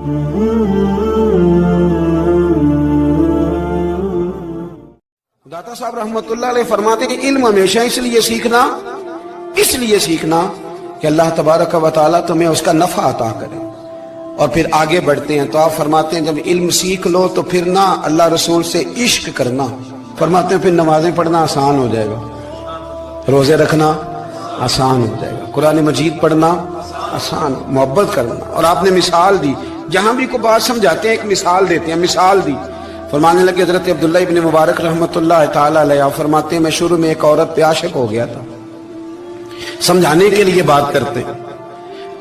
दाता साहब रहमतुल्लाह अलैह फरमाते कि इल्म हमेशा इसलिए सीखना कि अल्लाह तबारक व तआला तुम्हें उसका नफा अता करे। और फिर आगे बढ़ते हैं तो आप फरमाते हैं जब इल्म सीख लो तो फिर ना अल्लाह रसूल से इश्क करना, फरमाते हैं फिर नमाजें पढ़ना आसान हो जाएगा, रोजे रखना आसान हो जाएगा, कुरान मजीद पढ़ना आसान, मोहब्बत करना। और आपने मिसाल दी, जहां भी कोई बात समझाते हैं एक मिसाल देते हैं, मिसाल दी। फरमाने लगे हजरत अब्दुल्लाह इब्न मुबारक रहमतुल्लाह ताला अलैह फरमाते हैं मैं शुरू में एक औरत पे आशिक हो गया था, समझाने के लिए बात करते हैं,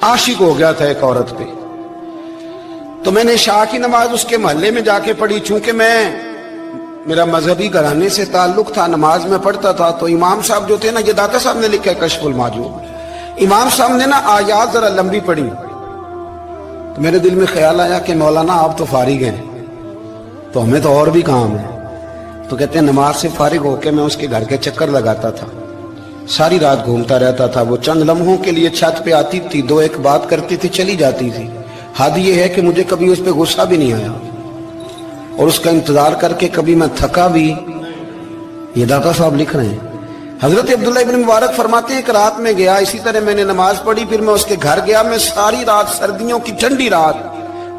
आशिक हो गया था एक औरत पे, तो मैंने शाह की नमाज उसके मोहल्ले में जाके पढ़ी। चूंकि मेरा मजहबी घराने से ताल्लुक था, नमाज में पढ़ता था, तो इमाम साहब जो थे ना, ये दाता साहब ने लिखा है कश्फुल माजूब, इमाम साहब ने ना आयात जरा लंबी पढ़ी, तो मेरे दिल में ख्याल आया कि मौलाना आप तो फारिग हैं, तो हमें तो और भी काम है। तो कहते हैं नमाज से फारिग होकर मैं उसके घर के चक्कर लगाता था, सारी रात घूमता रहता था। वो चंद लम्हों के लिए छत पे आती थी, दो एक बात करती थी, चली जाती थी। हद ये है कि मुझे कभी उस पर गुस्सा भी नहीं आया और उसका इंतजार करके कभी मैं थका भी। ये दाता साहब लिख रहे हैं। हजरत अब्दुल्लाह इब्न मुबारक फरमाते हैं एक रात में गया, इसी तरह मैंने नमाज पढ़ी, फिर मैं उसके घर गया। मैं सारी रात, सर्दियों की ठंडी रात,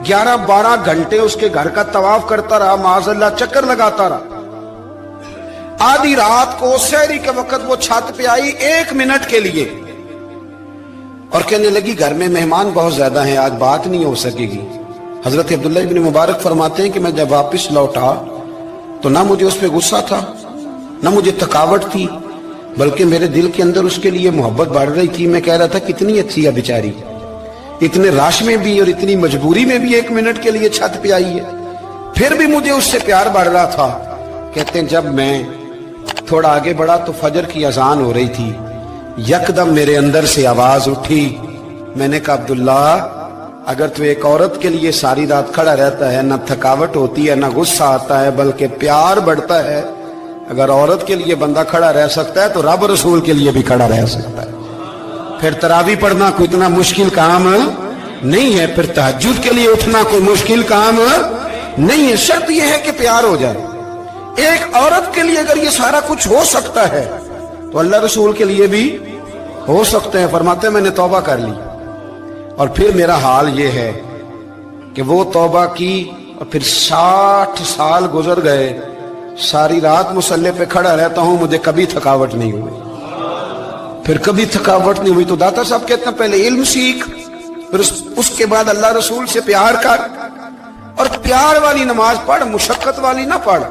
11-12 घंटे उसके घर का तवाफ करता रहा, माज़अल्लाह चक्कर लगाता रहा। आधी रात को सहरी के वक्त वो छत पे आई 1 मिनट के लिए और कहने लगी घर में मेहमान बहुत ज्यादा हैं, आज बात नहीं हो सकेगी। हजरत अब्दुल्लाह इब्न मुबारक फरमाते हैं कि मैं जब वापस लौटा तो ना मुझे उस पर गुस्सा था, ना मुझे थकावट थी, बल्कि मेरे दिल के अंदर उसके लिए मोहब्बत बढ़ रही थी। मैं कह रहा था कितनी अच्छी है बेचारी, इतने राश में भी और इतनी मजबूरी में भी 1 मिनट के लिए छत पे आई है, फिर भी मुझे उससे प्यार बढ़ रहा था। कहते हैं जब मैं थोड़ा आगे बढ़ा तो फजर की अजान हो रही थी, यकदम मेरे अंदर से आवाज उठी। मैंने कहा अब्दुल्ला, अगर तू एक औरत के लिए सारी रात खड़ा रहता है, ना थकावट होती है, ना गुस्सा आता है, बल्कि प्यार बढ़ता है, अगर औरत के लिए बंदा खड़ा रह सकता है तो रब रसूल के लिए भी खड़ा रह सकता है। फिर तरावी पढ़ना कोई इतना मुश्किल काम नहीं है, फिर तहज्जुद के लिए उठना कोई मुश्किल काम नहीं है। शर्त यह है कि प्यार हो जाए। एक औरत के लिए अगर ये सारा कुछ हो सकता है तो अल्लाह रसूल के लिए भी हो सकते हैं। फरमाते मैंने तौबा कर ली और फिर मेरा हाल ये है कि वो तौबा की और फिर 60 साल गुजर गए, सारी रात मुसल्ले पे खड़ा रहता हूं, मुझे कभी थकावट नहीं हुई, फिर कभी थकावट नहीं हुई। तो दाता साहब कहते हैं पहले इल्म सीख, फिर उसके बाद अल्लाह रसूल से प्यार कर, और प्यार वाली नमाज पढ़, मुशक्कत वाली ना पढ़,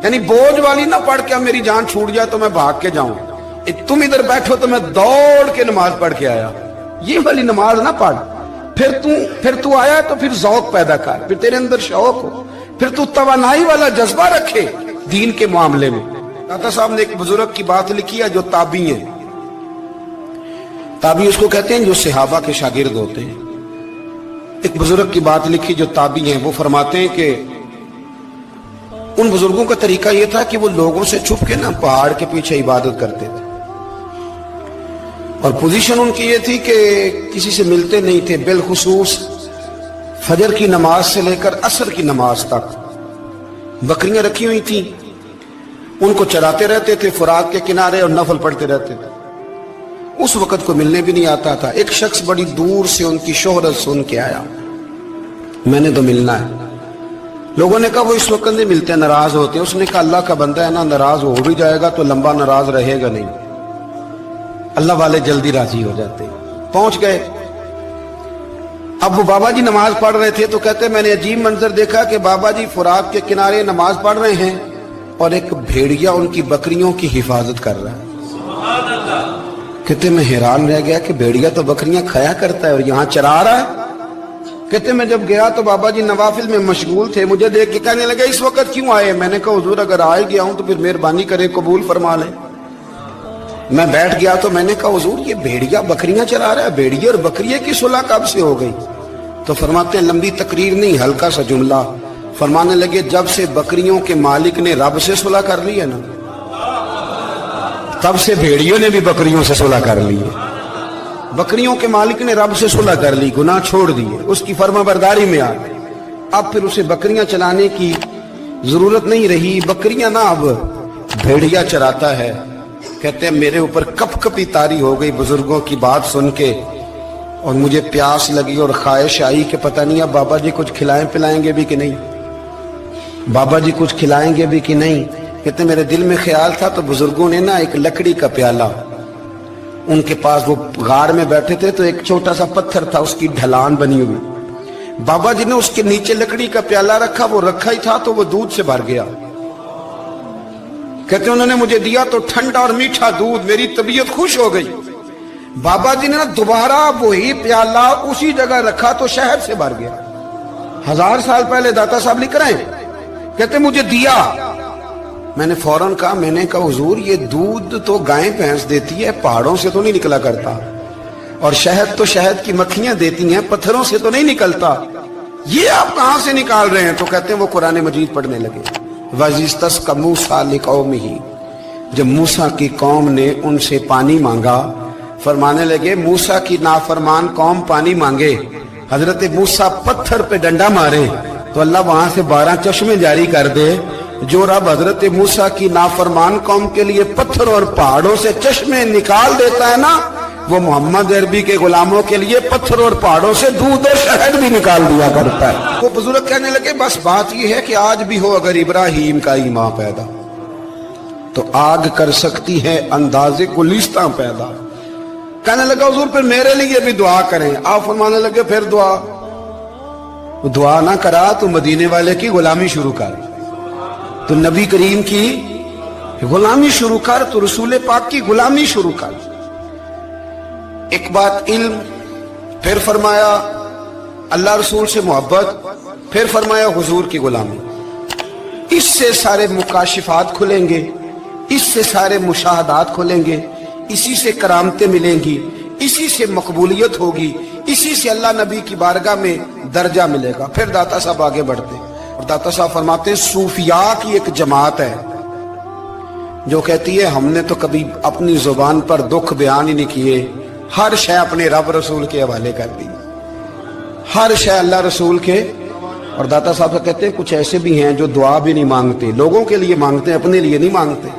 यानी बोझ वाली ना पढ़ के मेरी जान छूट जाए तो मैं भाग के जाऊं, तुम इधर बैठो तो मैं दौड़ के नमाज पढ़ के आया, ये वाली नमाज ना पढ़। फिर तू आया तो फिर ज़ौक़ पैदा कर, फिर तेरे अंदर शौक हो, फिर तू तवानाई वाला जज्बा रखे दीन के मामले में। दाता साहब ने एक बुजुर्ग की बात लिखी है जो ताबी है, ताबी उसको कहते हैं जो सहाबा के शागिर्द होते हैं। एक बुजुर्ग की बात लिखी जो ताबी हैं, वो फरमाते हैं कि उन बुजुर्गों का तरीका यह था कि वो लोगों से छुप के ना पहाड़ के पीछे इबादत करते थे, और पोजीशन उनकी ये थी कि किसी से मिलते नहीं थे, बिलखुसूस फजर की नमाज से लेकर असर की नमाज तक बकरियां रखी हुई थी, उनको चराते रहते थे फुरात के किनारे और नफल पढ़ते रहते थे। उस वक्त को मिलने भी नहीं आता था। एक शख्स बड़ी दूर से उनकी शोहरत सुन के आया, मैंने तो मिलना है। लोगों ने कहा वो इस वक्त नहीं मिलते, नाराज होते हैं। उसने कहा अल्लाह का बंदा है ना, नाराज हो भी जाएगा तो लंबा नाराज रहेगा नहीं, अल्लाह वाले जल्दी राजी हो जाते। पहुंच गए। अब वो बाबा जी नमाज पढ़ रहे थे तो कहते मैंने अजीब मंजर देखा कि बाबा जी फुरात के किनारे नमाज पढ़ रहे हैं और एक भेड़िया उनकी बकरियों की हिफाजत कर रहा है। कहते मैं हैरान रह गया कि भेड़िया तो बकरियां खाया करता है और यहाँ चरा रहा है। कहते मैं जब गया तो बाबा जी नवाफिल में मशगूल थे, मुझे देख के कहने लगे इस वक्त क्यों आए। मैंने कहा हुजूर अगर आ गया हूं तो फिर मेहरबानी करे कबूल फरमा ले। मैं बैठ गया तो मैंने कहा हुजूर ये भेड़िया बकरियां चरा रहा है, भेड़िया और बकरिया की सुलह कब से हो गई। तो फरमाते हैं लंबी तकरीर नहीं, हल्का सा जुमला। फरमाने लगे जब से बकरियों के मालिक ने रब से सुलह कर ली है ना, तब से भेड़ियों ने भी बकरियों से सुलह कर ली है। बकरियों के मालिक ने रब से सुलह कर ली, गुनाह छोड़ दिए, उसकी फर्माबरदारी में आ गए। अब फिर उसे बकरियां चलाने की जरूरत नहीं रही, बकरियां ना अब भेड़िया चराता है। कहते हैं मेरे ऊपर कपकपी तारी हो गई बुजुर्गों की बात सुन के, और मुझे प्यास लगी और ख्वाहिश आई कि पता नहीं अब बाबा जी कुछ खिलाएं पिलाएंगे भी कि नहीं, बाबा जी कुछ खिलाएंगे भी कि नहीं। कहते मेरे दिल में ख्याल था तो बुजुर्गों ने ना एक लकड़ी का प्याला, उनके पास वो गार में बैठे थे तो एक छोटा सा पत्थर था, उसकी ढलान बनी हुई, बाबा जी ने उसके नीचे लकड़ी का प्याला रखा, वो रखा ही था तो वो दूध से भर गया। कहते उन्होंने मुझे दिया तो ठंडा और मीठा दूध, मेरी तबीयत खुश हो गई। बाबा जी ने ना दोबारा वही प्याला उसी जगह रखा तो शहद से भर गया। 1000 साल पहले दाता साहब लिख रहे हैं, कहते मुझे दिया, मैंने फौरन कहा, मैंने कहा हुजूर ये दूध तो गाय भैंस देती है, पहाड़ों से तो नहीं निकला करता, और शहद तो शहद की मक्खियां देती हैं, पत्थरों से तो नहीं निकलता, ये आप कहां से निकाल रहे हैं? तो कहते हैं वो कुरान मजीद पढ़ने लगे। वजिस्तस्का मूसा लिकौमिही, जब मूसा की कौम ने उनसे पानी मांगा, फरमाने लगे मूसा की नाफरमान कौम पानी मांगे, हजरत मूसा पत्थर पे डंडा मारे तो अल्लाह वहां से 12 चश्मे जारी कर दे। जो रब हजरत मूसा की नाफरमान कौम के लिए पत्थर और पहाड़ों से चश्मे निकाल देता है ना, वो मोहम्मद अरबी के गुलामों के लिए पत्थर और पहाड़ों से दूध और शहद भी निकाल दिया करता है। वो बुजुर्ग कहने लगे बस बात यह है कि आज भी हो अगर इब्राहिम का ईमान पैदा तो आग कर सकती है अंदाजे गुलिस्तां पैदा। कहने लगा हुजूर फिर मेरे लिए भी दुआ करें। आप फरमाने लगे फिर दुआ ना करा तो मदीने वाले की गुलामी शुरू कर, तो नबी करीम की गुलामी शुरू कर, तो रसूल पाक की गुलामी शुरू कर। एक बात इल्म, फिर फरमाया अल्लाह रसूल से मोहब्बत, फिर फरमाया हुजूर की गुलामी। इससे सारे मुकाशिफात खुलेंगे, इससे सारे मुशाहदात खुलेंगे, इसी से करामतें मिलेंगी, इसी से मकबूलियत होगी, इसी से अल्लाह नबी की बारगाह में दर्जा मिलेगा। फिर दाता साहब आगे बढ़ते और दाता साहब फरमाते हैं सूफिया की एक जमात है जो कहती है हमने तो कभी अपनी जुबान पर दुख बयान ही नहीं किए, हर शय अपने रब रसूल के हवाले कर दी, हर शय अल्लाह रसूल के। और दाता साहब कहते हैं कुछ ऐसे भी हैं जो दुआ भी नहीं मांगते, लोगों के लिए मांगते हैं, अपने लिए नहीं मांगते।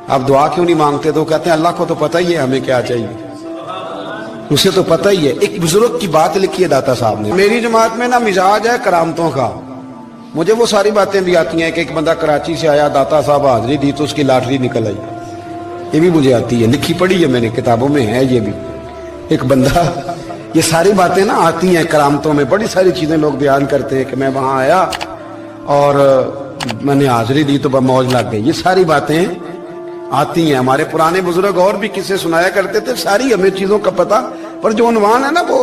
आप दुआ क्यों नहीं मांगते? तो कहते हैं अल्लाह को तो पता ही है हमें क्या चाहिए, उसे तो पता ही है। एक बुजुर्ग की बात लिखी है दाता साहब ने, मेरी जमात में ना मिजाज है करामतों का, मुझे वो सारी बातें भी आती हैं कि एक बंदा कराची से आया, दाता साहब हाजिरी दी तो उसकी लॉटरी निकल आई, ये भी मुझे आती है, लिखी पढ़ी है मैंने, किताबों में है ये भी। एक बंदा, ये सारी बातें ना आती हैं करामतों में, बड़ी सारी चीजें लोग बयान करते हैं कि मैं वहां आया और मैंने हाजिरी दी तो मौज लग गई, ये सारी बातें आती हैं। हमारे पुराने बुजुर्ग और भी किस्से सुनाया करते थे, सारी हमें चीजों का पता, पर जो उन्वान है ना वो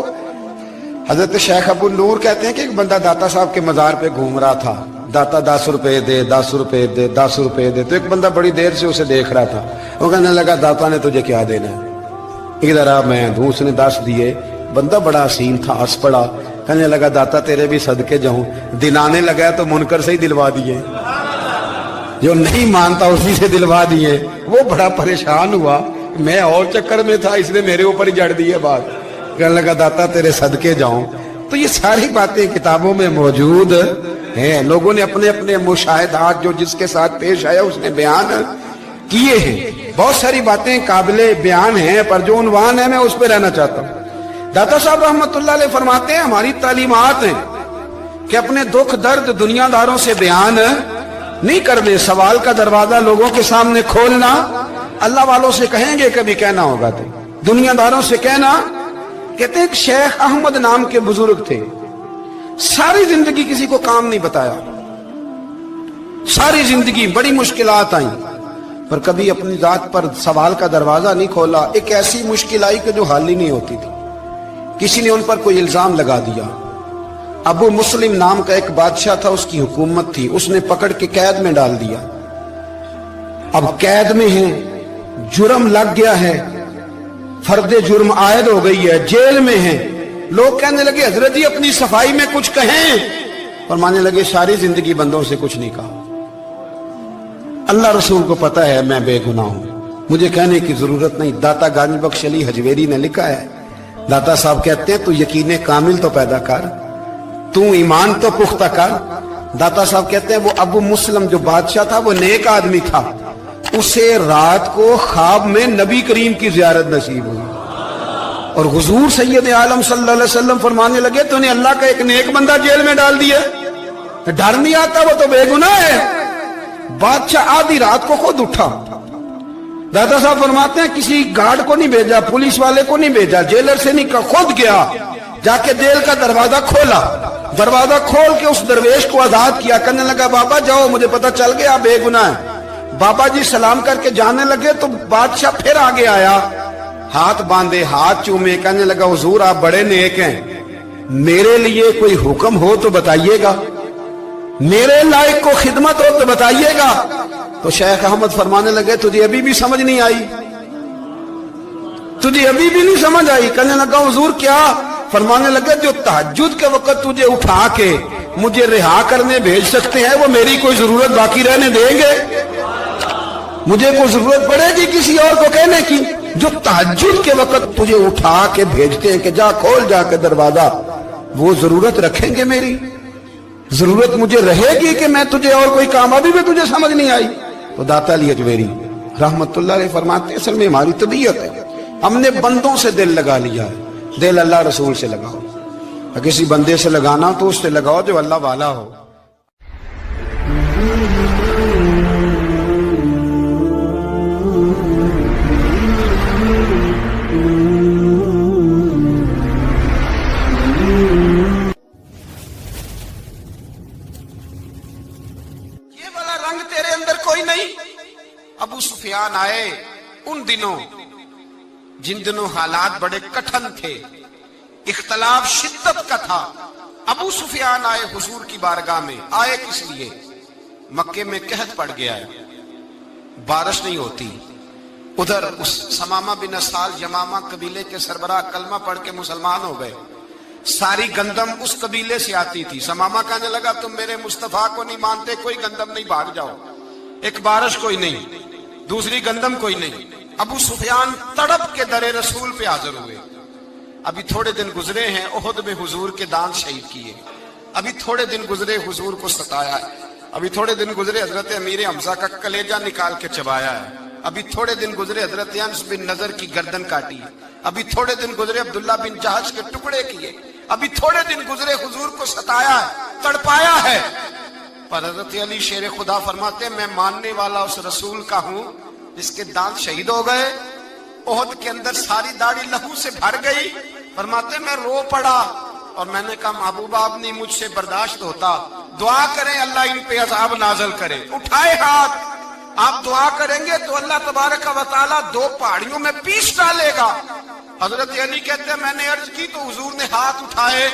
हजरत शेख अबू नूर कहते हैं कि एक बंदा दाता साहब के मजार पे घूम रहा था, दाता 10 रुपए दे, 10 रुपए दे, 10 रुपए दे। तो एक बंदा बड़ी देर से उसे देख रहा था, वो कहने लगा दाता ने तुझे क्या देना है? इधर आ मैं दूं। उसने 10 दिए। बंदा बड़ा हसीन था, हंस पड़ा, कहने लगा दाता तेरे भी सदके जाऊं। दिलाने लगा तो मुनकर से ही दिलवा दिए, जो नहीं मानता उसी से दिलवा दिए। वो बड़ा परेशान हुआ, मैं और चक्कर में था, इसने मेरे ऊपर ही जड़ दी है बात। कहने लगा दाता तेरे सदके जाऊं। तो ये सारी बातें किताबों में मौजूद हैं, लोगों ने अपने अपने मुशाहिदात जो जिसके साथ पेश आया उसने बयान किए हैं। बहुत सारी बातें काबिले बयान हैं, पर जो उन्वान है मैं उस पर रहना चाहता हूं। दाता साहब रहमतुल्लाह अलैह फरमाते हैं हमारी तालीमात हैं कि अपने दुख दर्द दुनियादारों से बयान नहीं करने, सवाल का दरवाजा लोगों के सामने खोलना। अल्लाह वालों से कहेंगे कभी कहना होगा तो दुनियादारों से कहना। कहते हैं शेख अहमद नाम के बुजुर्ग थे, सारी जिंदगी किसी को काम नहीं बताया, सारी जिंदगी बड़ी मुश्किलात आई, पर कभी अपनी जात पर सवाल का दरवाजा नहीं खोला। एक ऐसी मुश्किल आई कि जो हल ही नहीं होती थी, किसी ने उन पर कोई इल्जाम लगा दिया। अबू मुस्लिम नाम का एक बादशाह था, उसकी हुकूमत थी, उसने पकड़ के कैद में डाल दिया। अब कैद में है, जुर्म लग गया है, फर्दे जुर्म आयद हो गई है, जेल में है। लोग कहने लगे हजरत जी अपनी सफाई में कुछ कहें, और मानने लगे सारी जिंदगी बंदों से कुछ नहीं कहा, अल्लाह रसूल को पता है मैं बेगुनाह हूं, मुझे कहने की जरूरत नहीं। दाता गानी बख्श अली हजवेरी ने लिखा है दाता साहब कहते हैं तू यकीन कामिल तो पैदा कर, तू ईमान तो पुख्ता कर। दाता साहब कहते हैं वो अबू मुस्लिम जो बादशाह था वो नेक आदमी था, उसे रात को ख्वाब में नबी करीम की ज़ियारत नसीब हुई और हुजूर सैयद आलम सल्लल्लाहु अलैहि वसल्लम फरमाने लगे तूने अल्लाह का एक नेक बंदा जेल में डाल दिया, डर नहीं आता, वो तो बेगुनाह है। बादशाह आधी रात को खुद उठा। दादा साहब फरमाते हैं किसी गार्ड को नहीं भेजा, पुलिस वाले को नहीं भेजा, जेलर से नहीं कहा, खुद गया, जाके जेल का दरवाजा खोला, दरवाजा खोल के उस दरवेश को आजाद किया, कहने लगा बाबा जाओ, मुझे पता चल गया आप बेगुनाह है। बाबा जी सलाम करके जाने लगे तो बादशाह फिर आगे आया, हाथ बांधे, हाथ चूमे, कहने लगा हुजूर आप बड़े नेक हैं, मेरे लिए कोई हुक्म हो तो बताइएगा, मेरे लायक को खिदमत हो तो बताइएगा। तो शेख अहमद फरमाने लगे तुझे अभी भी समझ नहीं आई, तुझे अभी भी नहीं समझ आई। कहने लगा हुजूर क्या? फरमाने लगे जो तहज्जुद के वक्त तुझे उठा के मुझे रिहा करने भेज सकते हैं वो मेरी कोई जरूरत बाकी रहने देंगे? मुझे कोई जरूरत पड़ेगी किसी और को कहने की? जो तहज्जुद के वक्त तुझे उठा के भेजते हैं कि जा खोल जाके दरवाजा, वो जरूरत रखेंगे मेरी? जरूरत मुझे रहेगी कि मैं तुझे और कोई काम, अभी भी तुझे समझ नहीं आई? तो दाता अली अजमेरी रहमतुल्लाह अलैह फरमाते असल में हमारी तबीयत है, हमने बंदों से दिल लगा लिया है, दिल अल्लाह रसूल से लगाओ, किसी बंदे से लगाना तो उससे लगाओ जो अल्लाह वाला हो। अबू सुफियान आए उन दिनों जिन दिनों हालात बड़े कठिन थे, इख्तलाफ शिद्दत का था। अबू सुफियान आए हुजूर की बारगाह में। आए किस लिए? मक्के में कहत पड़ गया है, बारिश नहीं होती। उधर उस समामा बिन असाल यमामा कबीले के सरबराह कलमा पढ़ के मुसलमान हो गए। सारी गंदम उस कबीले से आती थी। समामा कहने लगा तुम मेरे मुस्तफा को नहीं मानते, कोई गंदम नहीं, भाग जाओ। एक बारिश कोई नहीं, दूसरी गंदम कोई नहीं। अबू सुफियान तड़प के दरे रसूल पे हाजिर हुए। अभी थोड़े दिन गुजरे हैं, ओहद में हुजूर के दांत शहीद किए, अभी थोड़े दिन गुजरे हुजूर को सताया है, अभी थोड़े दिन गुजरे हजरत अमीर हमजा का कलेजा निकाल के चबाया है, अभी थोड़े दिन गुजरे हजरत अनस बिन नजर की गर्दन काटी, अभी थोड़े दिन गुजरे अब्दुल्ला बिन जहाज के टुकड़े किए, अभी थोड़े दिन गुजरे हुजूर को सताया है, तड़पाया है। पर हजरत अली शेर खुदा फरमाते मैं मानने वाला उस रसूल का हूं जिसके दांत शहीद हो गए, ओहद के अंदर सारी दाढ़ी लहू से भर गई। फरमाते मैं रो पड़ा और मैंने कहा महबूबा अब नहीं मुझसे बर्दाश्त होता, दुआ करें अल्लाह इन पे अज़ाब नाज़िल करे। उठाए हाथ, आप दुआ करेंगे तो अल्लाह तबारक व तआला दो पहाड़ियों में पीस डालेगा। हजरत अली कहते हैं मैंने अर्ज की तो हुजूर ने हाथ उठाए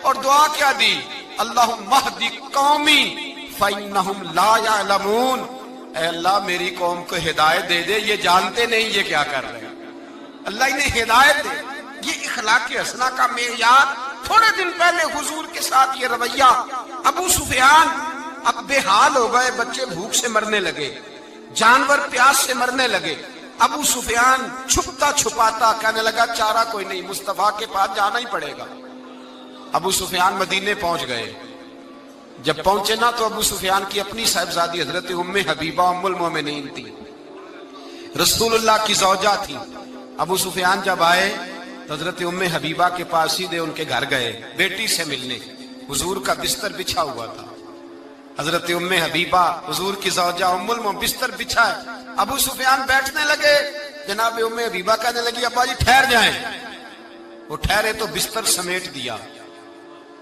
और दुआ क्या दी, अल्लाहुम्मा हदी कौमी फइन्नहुम ला यअलमून, ऐ अल्लाह मेरी कौम को हिदायत दे दे, ये जानते नहीं ये क्या कर रहे हैं, अल्लाह इन्हें हिदायत दे। ये इखलाक हसना का मेयार। थोड़े दिन पहले हुजूर के साथ ये रवैया। अबू सुफियान अब बेहाल हो गए, बच्चे भूख से मरने लगे, जानवर प्यास से मरने लगे। अबू सुफियान छुपता छुपाता कहने लगा चारा कोई नहीं, मुस्तफा के पास जाना ही पड़ेगा। अबू सुफियान मदीने पहुंच गए। जब पहुंचे ना तो अबू सुफियान की अपनी साहिबजादी हजरत उम्मे हबीबा उम्मुल मोमिनीन थी, रसूलुल्लाह की ज़ौजा थी। अबू सुफियान जब आए तो हजरत उम्मे हबीबा के पास सीधे उनके घर गए बेटी से मिलने। हुजूर का बिस्तर बिछा हुआ था, हजरत उम्मे हबीबा हुजूर की ज़ौजा उम्मुल मोमिनीन बिस्तर बिछा है। अबू सुफियान बैठने लगे, जनाब उम्मे हबीबा कहने लगी अब्बा जी ठहर जाएं। वो ठहरे तो बिस्तर समेट दिया।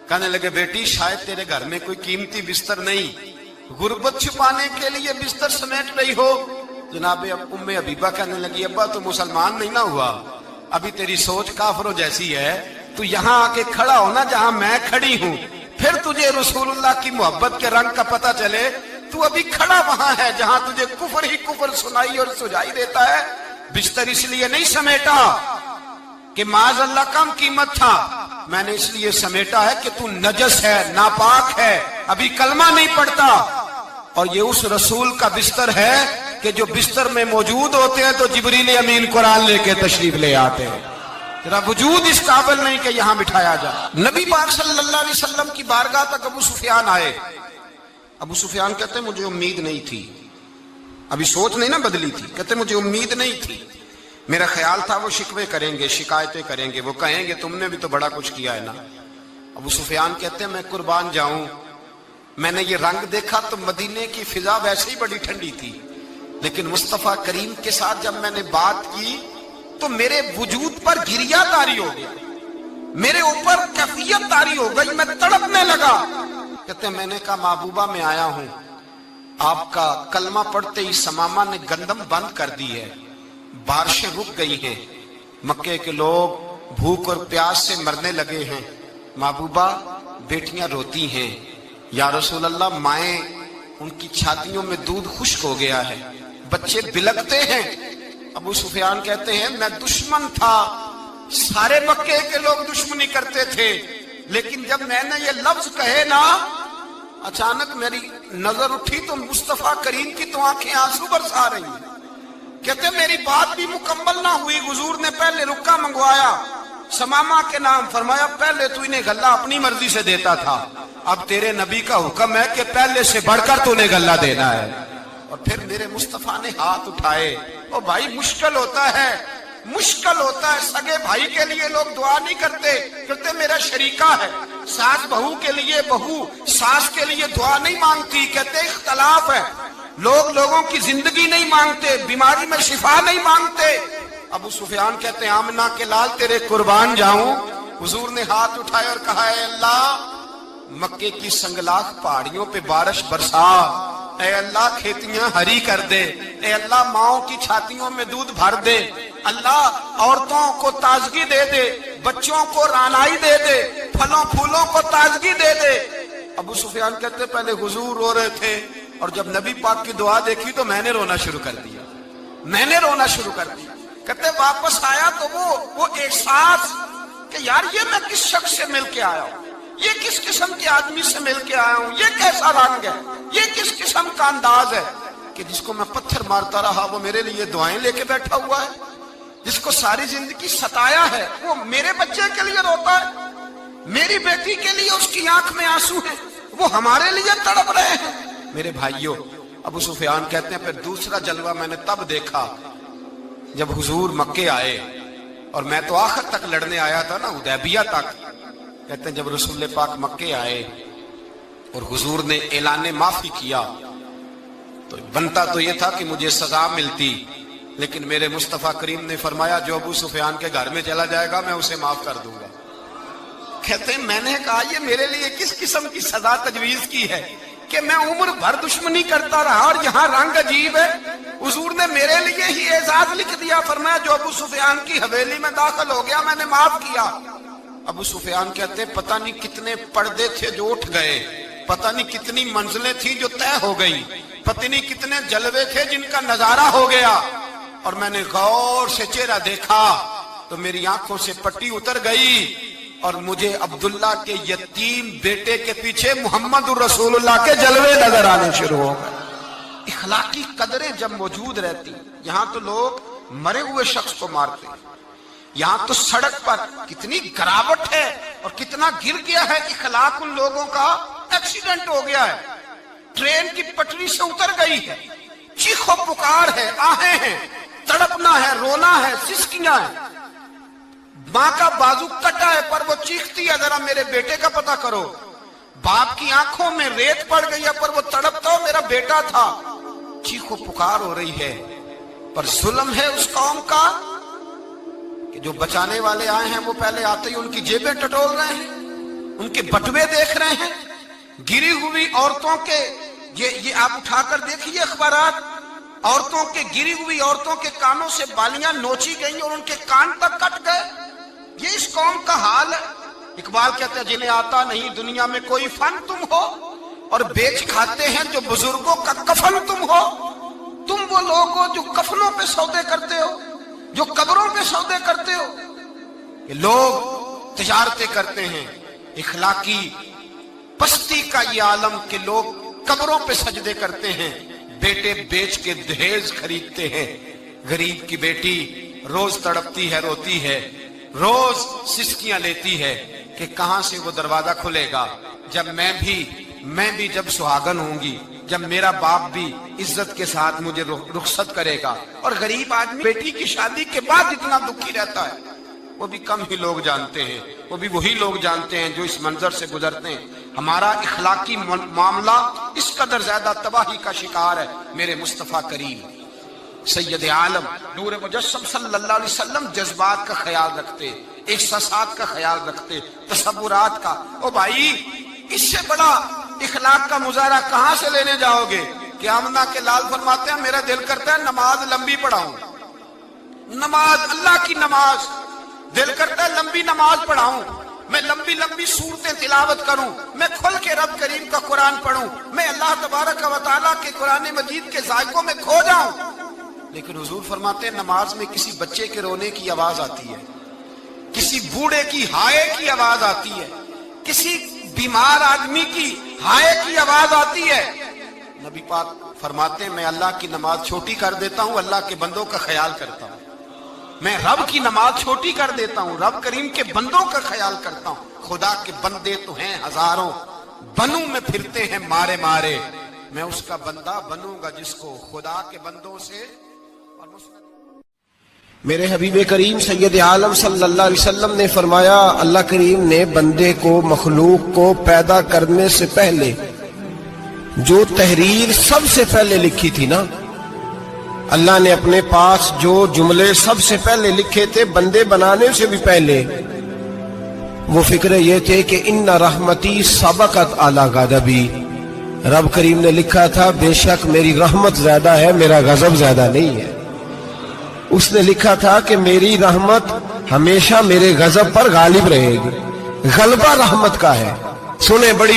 कहने लगे बेटी शायद तेरे घर में कोई कीमती बिस्तर नहीं, गुर्बत छुपाने के लिए बिस्तर समेट रही हो। जनाब उम्मे हबीबा कहने लगी अब्बा तो मुसलमान नहीं ना हुआ, अभी तेरी सोच काफरों जैसी है, तू यहाँ आके खड़ा हो ना जहाँ मैं खड़ी हूँ, फिर तुझे रसूलुल्लाह की मोहब्बत के रंग का पता चले। तू अभी खड़ा वहां है जहां तुझे कुफर ही कुफर सुनाई और सुझाई देता है। बिस्तर इसलिए नहीं समेटा कि माज़अल्लाह कम कीमत था, मैंने इसलिए समेटा है कि तू नजस है, नापाक है, अभी कलमा नहीं पढ़ता। और ये उस रसूल का बिस्तर है कि जो बिस्तर में मौजूद होते हैं तो जिब्रील अमीन कुरान लेके तशरीफ ले आते हैं। तेरा वजूद इस काबिल नहीं कि यहां बिठाया जाए। नबी पाक सल्लल्लाहु अलैहि वसल्लम की बारगाह तक अबू सुफियान आए। अबू सुफियान कहते हैं मुझे उम्मीद नहीं थी, अभी सोच नहीं ना बदली थी, कहते मुझे उम्मीद नहीं थी, मेरा ख्याल था वो शिकवे करेंगे, शिकायतें करेंगे, वो कहेंगे तुमने भी तो बड़ा कुछ किया है ना। अबू सुफियान कहते हैं मैं कुर्बान जाऊं, मैंने ये रंग देखा तो मदीने की फिजा वैसे ही बड़ी ठंडी थी, लेकिन मुस्तफा करीम के साथ जब मैंने बात की तो मेरे वजूद पर गिरिया तारी हो गया, मेरे ऊपर कैफियत तारी हो गई, मैं तड़पने लगा। कहते मैंने कहा महबूबा मैं आया हूं, आपका कलमा पढ़ते ही समामा ने गंदम बंद कर दी है, बारिशें रुक गई हैं, मक्के के लोग भूख और प्यास से मरने लगे हैं, महबूबा बेटियां रोती हैं, या रसूल अल्लाह माएं उनकी छातियों में दूध खुश्क हो गया है, बच्चे बिलखते हैं। अबू सुफियान कहते हैं मैं दुश्मन था, सारे मक्के के लोग दुश्मनी करते थे, लेकिन जब मैंने ये लफ्ज कहे ना, अचानक मेरी नजर उठी तो मुस्तफा करीम की तो आंखें आंसू बरसा रही हैं। कहते मेरी बात भी मुकम्मल ना हुई, हुजूर ने पहले रुक्का मंगवाया, समामा के नाम फरमाया, पहले तू इन्हें गल्ला अपनी मर्जी से देता था, अब तेरे नबी का हुक्म है कि पहले से बढ़कर तूने गल्ला देना है। और फिर मेरे मुस्तफा ने हाथ उठाए। ओ भाई मुश्किल होता है, मुश्किल होता है, सगे भाई के लिए लोग दुआ नहीं करते, कहते मेरा शरीका है, सास बहू के लिए बहू सास के लिए दुआ नहीं मांगती, कहते इख्तलाफ है, लोग लोगों की जिंदगी नहीं मांगते, बीमारी में शिफा नहीं मांगते। अबू सुफियान कहते हैं आमना के लाल तेरे कुर्बान जाऊं। हुजूर ने हाथ उठाए और कहा है अल्लाह मक्के की संगलाख पहाड़ियों पे बारिश बरसा, ऐ अल्लाह खेतियां हरी कर दे, ऐ अल्लाह माओं की छातियों में दूध भर दे, अल्लाह औरतों को ताजगी दे दे, बच्चों को रानाई दे दे, फलों फूलों को ताजगी दे दे। अबू सुफियान कहते पहले हुजूर रो रहे थे, और जब नबी पाक की दुआ देखी तो मैंने रोना शुरू कर दिया, मैंने रोना शुरू कर दिया। कहते वापस आया तो वो एहसास कि यार ये मैं किस शख्स से मिल के आया हूं, ये किस किस्म के आदमी से मिल के आया हूं, ये कैसा रंग है, ये किस किस्म का अंदाज है कि जिसको मैं पत्थर मारता रहा वो मेरे लिए दुआएं लेके बैठा हुआ है, जिसको सारी जिंदगी सताया है वो मेरे बच्चे के लिए रोता है, मेरी बेटी के लिए उसकी आंख में आंसू है, वो हमारे लिए तड़प रहे हैं। मेरे भाइयों, अबू सुफियान कहते हैं फिर दूसरा जलवा मैंने तब देखा जब हुजूर मक्के आए, और मैं तो आखिर तक लड़ने आया था ना, हुदैबिया तक। कहते हैं जब रसूल पाक मक्के आए और हुजूर ने ऐलान माफी किया तो बनता तो ये था कि मुझे सजा मिलती, लेकिन मेरे मुस्तफा करीम ने फरमाया जो अबू सुफियान के घर में चला जाएगा मैं उसे माफ कर दूंगा। कहते हैं मैंने कहा ये मेरे लिए किस किस्म की सजा तजवीज की है कि मैं उम्र भर दुश्मनी करता रहा और यहाँ रंग अजीब है। हुजूर ने मेरे लिए ही एजाज लिख दिया, फरमाया जो अबू सुफियान की हवेली में दाखिल हो गया मैंने माफ किया। अबू सुफियान कहते पता नहीं कितने पर्दे थे जो उठ गए, पता नहीं कितनी मंजिलें थी जो तय हो गई, पता नहीं कितने जलवे थे जिनका नजारा हो गया, और मैंने गौर से चेहरा देखा तो मेरी आंखों से पट्टी उतर गई और मुझे अब्दुल्ला के यतीम बेटे के पीछे मोहम्मद रसूलुल्लाह के जलवे नजर आने शुरू हो गए। इखलाकी कदरें जब मौजूद रहती, यहाँ तो लोग मरे हुए शख्स को मारते, यहाँ तो सड़क पर कितनी गिरावट है और कितना गिर गया है इखलाक उन लोगों का, एक्सीडेंट हो गया है, ट्रेन की पटरी से उतर गई है, चीखो पुकार है, आहें हैं, तड़पना है, रोना है, सिसकियां है, माँ का बाजू कटा है पर वो चीखती है जरा मेरे बेटे का पता करो, बाप की आंखों में रेत पड़ गई है पर वो तड़पता हो मेरा बेटा था, चीखो पुकार हो रही है। पर जुल्म है उस कौम का कि जो बचाने वाले आए हैं वो पहले आते ही उनकी जेबें टटोल रहे हैं, उनके बटुए देख रहे हैं, गिरी हुई औरतों के ये आप उठाकर देखिए अखबारात, औरतों के गिरी हुई औरतों के कानों से बालियां नोची गई और उनके कान तक कट गए। ये इस कौम का हाल है। इकबाल कहते हैं जिन्हें आता नहीं दुनिया में कोई फन तुम हो और बेच खाते हैं जो बुजुर्गों का कफन तुम हो। तुम वो लोग हो जो कफनों पे सौदे करते हो, जो कब्रों पे सौदे करते हो। ये लोग तिजारतें करते हैं, इखलाकी पस्ती का ये आलम के लोग कब्रों पे सजदे करते हैं, बेटे बेच के दहेज खरीदते हैं। गरीब की बेटी रोज तड़पती है, रोती है, روز سسکیاں لیتی ہے کہ کہاں سے وہ دروازہ کھلے گا، جب میں بھی جب سہاگن ہوں گی، جب میرا باپ بھی عزت کے ساتھ مجھے رخصت کرے گا۔ اور غریب آدمی بیٹی کی شادی کے بعد اتنا دکھی رہتا ہے، وہ بھی کم ہی لوگ جانتے ہیں، وہ بھی وہی لوگ جانتے ہیں جو اس منظر سے گزرتے ہیں۔ ہمارا اخلاقی معاملہ اس قدر زیادہ تباہی کا شکار ہے۔ میرے مصطفیٰ کریم سید عالم نور مجسم صلی اللہ علیہ وسلم جذبات کا خیال رکھتے، احساسات کا خیال رکھتے، تصورات کا۔ او بھائی، اس سے بڑا اخلاق کا مظاہرہ کہاں سے لینے جاؤ گے؟ کہ آمنہ کے لال فرماتے ہیں میرا دل کرتا ہے نماز لمبی پڑھاؤں، نماز اللہ کی نماز، دل کرتا ہے لمبی نماز پڑھاؤں، میں لمبی لمبی سورتیں تلاوت کروں، میں کھل کے رب کریم کا قرآن پڑھوں، میں اللہ تبارک و تعالیٰ کے قرآن مجید کے ذائقوں میں کھو جاؤں۔ لیکن حضور فرماتے ہیں نماز میں کسی بچے کے رونے کی آواز آتی ہے، کسی بوڑھے کی ہائے کی آواز آتی ہے، کسی بیمار آدمی کی ہائے کی آواز آتی ہے۔ نبی پاک فرماتے ہیں میں اللہ کی نماز چھوٹی کر دیتا ہوں، اللہ کے بندوں کا خیال کرتا ہوں۔ میں رب کی نماز چھوٹی کر دیتا ہوں، رب کریم کے بندوں کا خیال کرتا ہوں۔ خدا کے بندے تو ہیں ہزاروں، بنوں میں پھرتے ہیں مارے مارے، میں اس کا بندہ بنوں گا جس کو خدا کے بندوں سے۔ میرے حبیب کریم سید عالم صلی اللہ علیہ وسلم نے فرمایا اللہ کریم نے بندے کو، مخلوق کو پیدا کرنے سے پہلے جو تحریر سب سے پہلے لکھی تھی نا، اللہ نے اپنے پاس جو جملے سب سے پہلے لکھے تھے بندے بنانے سے بھی پہلے، وہ فکر یہ تھے کہ ان رحمتی سبقت اعلی غضبی۔ رب کریم نے لکھا تھا بے شک میری رحمت زیادہ ہے، میرا غضب زیادہ نہیں ہے۔ اس نے لکھا تھا کہ میری رحمت ہمیشہ میرے غضب پر غالب رہے گی، غلبہ رحمت کا ہے۔ سنیں بڑی